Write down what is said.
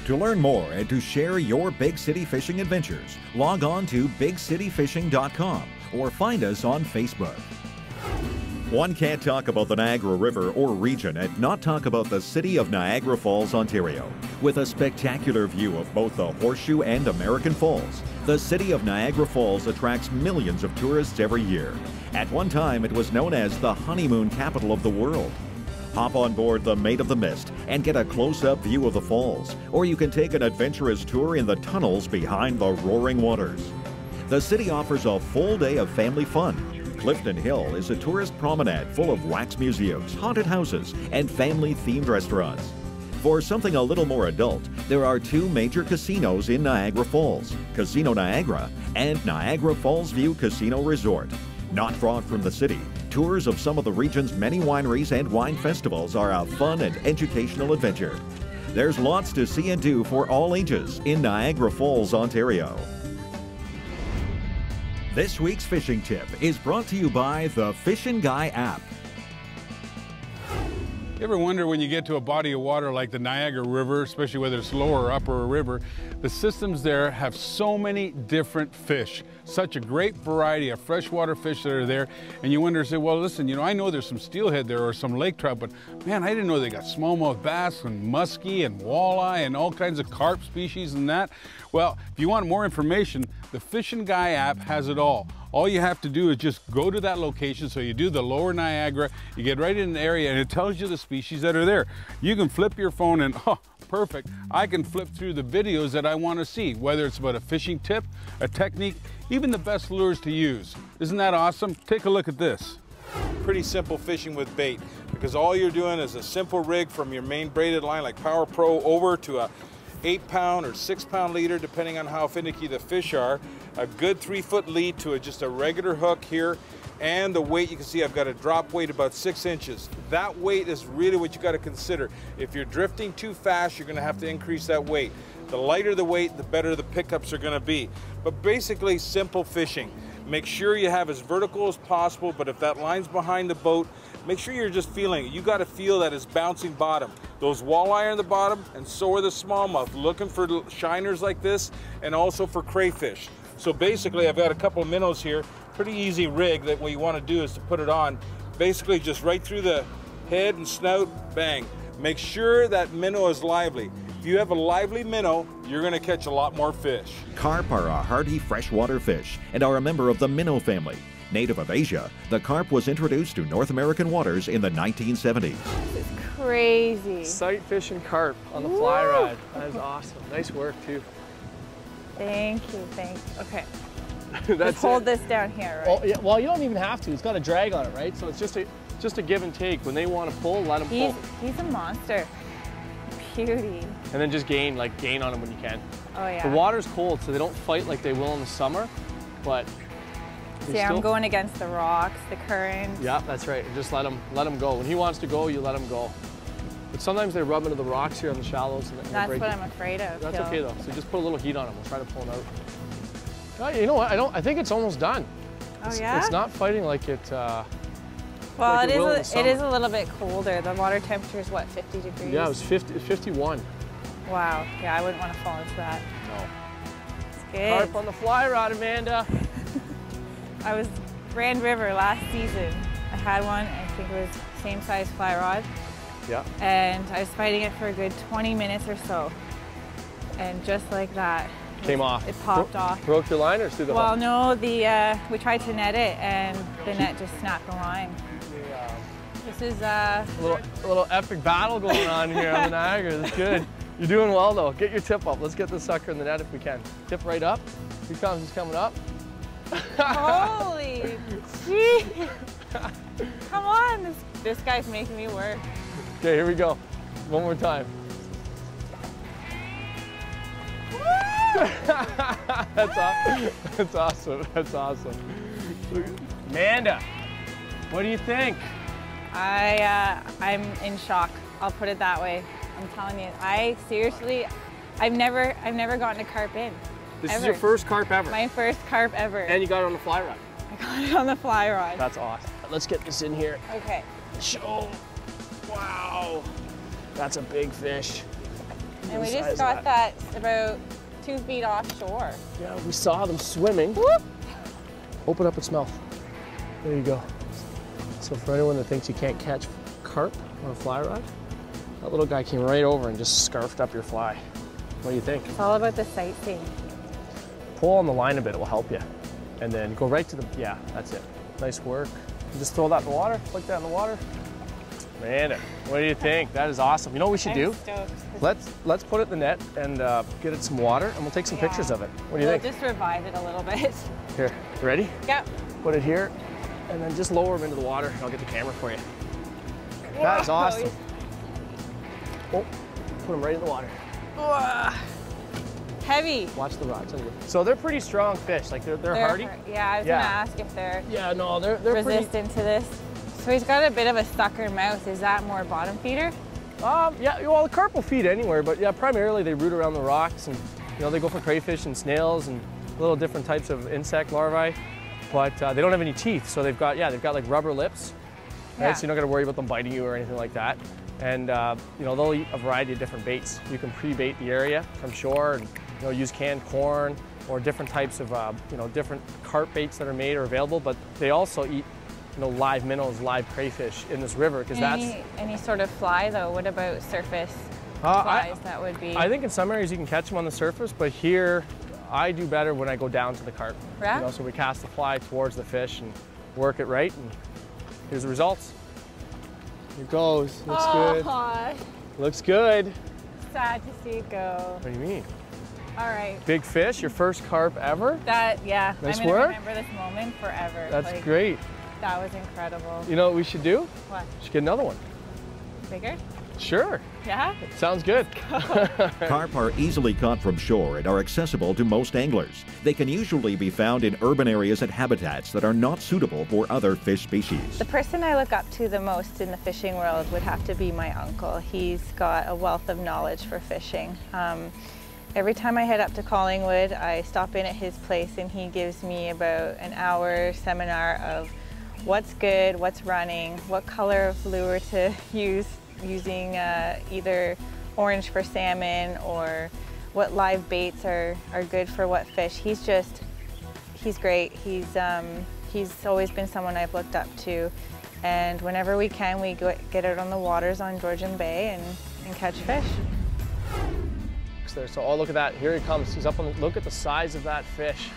To learn more and to share your big city fishing adventures, log on to bigcityfishing.com or find us on Facebook. One can't talk about the Niagara River or region and not talk about the city of Niagara Falls, Ontario. With a spectacular view of both the Horseshoe and American Falls, the city of Niagara Falls attracts millions of tourists every year. At one time, it was known as the honeymoon capital of the world. Hop on board the Maid of the Mist and get a close-up view of the falls, or you can take an adventurous tour in the tunnels behind the roaring waters. The city offers a full day of family fun. Clifton Hill is a tourist promenade full of wax museums, haunted houses, and family-themed restaurants. For something a little more adult, there are two major casinos in Niagara Falls, Casino Niagara and Niagara Falls View Casino Resort. Not far from the city, tours of some of the region's many wineries and wine festivals are a fun and educational adventure. There's lots to see and do for all ages in Niagara Falls, Ontario. This week's fishing tip is brought to you by the Fishin' Guy app. You ever wonder when you get to a body of water like the Niagara River, especially whether it's lower or upper river, the systems there have so many different fish, such a great variety of freshwater fish that are there, and you wonder, say, well, listen, you know, I know there's some steelhead there or some lake trout, but man, I didn't know they got smallmouth bass and muskie and walleye and all kinds of carp species and that. Well, if you want more information, the Fishin' Guy app has it all. All you have to do is just go to that location. So you do the lower Niagara, you get right in the area and it tells you the species that are there. You can flip your phone and, oh, perfect. I can flip through the videos that I want to see, whether it's about a fishing tip, a technique, even the best lures to use. Isn't that awesome? Take a look at this. Pretty simple fishing with bait, because all you're doing is a simple rig from your main braided line like Power Pro over to a 8-pound or 6-pound leader, depending on how finicky the fish are. A good 3-foot lead to just a regular hook here, and the weight, you can see I've got a drop weight about 6 inches. That weight is really what you got to consider. If you're drifting too fast, you're going to have to increase that weight. The lighter the weight, the better the pickups are going to be. But basically, simple fishing. Make sure you have as vertical as possible, but if that line's behind the boat, make sure you're just feeling it. You got to feel that it's bouncing bottom. Those walleye are on the bottom, and so are the smallmouth. Looking for shiners like this, and also for crayfish. So basically, I've got a couple of minnows here. Pretty easy rig. That what you want to do is to put it on, basically just right through the head and snout, bang. Make sure that minnow is lively. If you have a lively minnow, you're going to catch a lot more fish. Carp are a hardy freshwater fish and are a member of the minnow family. Native of Asia, the carp was introduced to North American waters in the 1970s. This is crazy. Sight fishing carp on the fly rod. That is awesome. Nice work too. Thank you, thank you. Okay. That's Just hold this down here, right? Oh, yeah, well, you don't even have to. It's got a drag on it, right? So it's just a give and take. When they want to pull, let them pull. He's a monster. Beauty. And then just gain on them when you can. Oh yeah. The water's cold, so they don't fight like they will in the summer, but see, I'm going against the rocks, the current. Yeah, that's right. Just let him go. When he wants to go, you let him go. But sometimes they rub into the rocks here on the shallows. And that's what I'm afraid of. That's okay though. So just put a little heat on him. We'll try to pull him out. You know what? I think it's almost done. Oh yeah. It's not fighting like it. Well, like it is a little bit colder. The water temperature is what, 50 degrees? Yeah, it was 51. Wow. Yeah, I wouldn't want to fall into that. No. It's good. Carp on the fly rod, Amanda. I was Grand River last season. I had one. I think it was same size fly rod. Yeah. And I was fighting it for a good 20 minutes or so. And just like that, came off. It popped off. Broke your line or through the hook? Well, no, we tried to net it and the net just snapped the line. Yeah. This is a little epic battle going on here on the Niagara. That's good. You're doing well though. Get your tip up. Let's get this sucker in the net if we can. Tip right up. Here comes. He's coming up. Holy gee! Come on, this guy's making me work. Okay, here we go. One more time. That's awesome. That's awesome. Amanda, what do you think? I'm in shock. I'll put it that way. I'm telling you, I've never gotten a carp in. This is your first carp ever? My first carp ever. And you got it on the fly rod? I got it on the fly rod. That's awesome. Let's get this in here. Okay. Show. Wow. That's a big fish. And we the size just of got that about 2 feet offshore. Yeah, we saw them swimming. Whoop. Open up its mouth. There you go. So for anyone that thinks you can't catch carp on a fly rod, that little guy came right over and just scarfed up your fly. What do you think? It's all about the sightseeing. Pull on the line a bit, it will help you. And then go right to the, yeah, that's it. Nice work. And just throw that in the water, flick that in the water. Amanda, what do you think? That is awesome. You know what we should I'm do? stoked. Let's put it in the net and get it some water, and we'll take some pictures of it. What do you We'll think? just revive it a little bit. Here, you ready? Yep. Put it here, and then just lower them into the water, and I'll get the camera for you. That is awesome. Oh, put them right in the water. Heavy. Watch the rods. So they're pretty strong fish. Like they're hardy. Yeah, I was Yeah. gonna ask if they're Yeah, no, they're pretty. resistant to this. So he's got a bit of a sucker mouth. Is that more bottom feeder? Yeah, well, the carp will feed anywhere, but yeah, primarily they root around the rocks, and they go for crayfish and snails and little different types of insect larvae. But they don't have any teeth, so they've got like rubber lips, right? Yeah. So you're not gonna worry about them biting you or anything like that. And they'll eat a variety of different baits. You can pre-bait the area from shore, and use canned corn or different types of different carp baits that are made or available. But they also eat live minnows, live crayfish in this river, because that's any sort of fly though. What about surface flies? That would be. I think in some areas you can catch them on the surface, but here I do better when I go down to the carp. Yeah? So we cast the fly towards the fish and work it right, and here's the results. Here it goes. Looks good. Looks good. Sad to see it go. What do you mean? All right. Big fish, your first carp ever? Yeah. Nice I'm gonna work. remember this moment forever. That's great. That was incredible. You know what we should do? What? We should get another one. Bigger? Sure. Yeah? Sounds good. Carp are easily caught from shore and are accessible to most anglers. They can usually be found in urban areas and habitats that are not suitable for other fish species. The person I look up to the most in the fishing world would have to be my uncle. He's got a wealth of knowledge for fishing. Every time I head up to Collingwood, I stop in at his place and he gives me about an hour seminar of what's good, what's running, what color of lure to use, using either orange for salmon, or what live baits are good for what fish. He's great. He's always been someone I've looked up to, and whenever we can, we get out on the waters on Georgian Bay and catch fish. So, look at that. Here he comes. He's up on the, look at the size of that fish.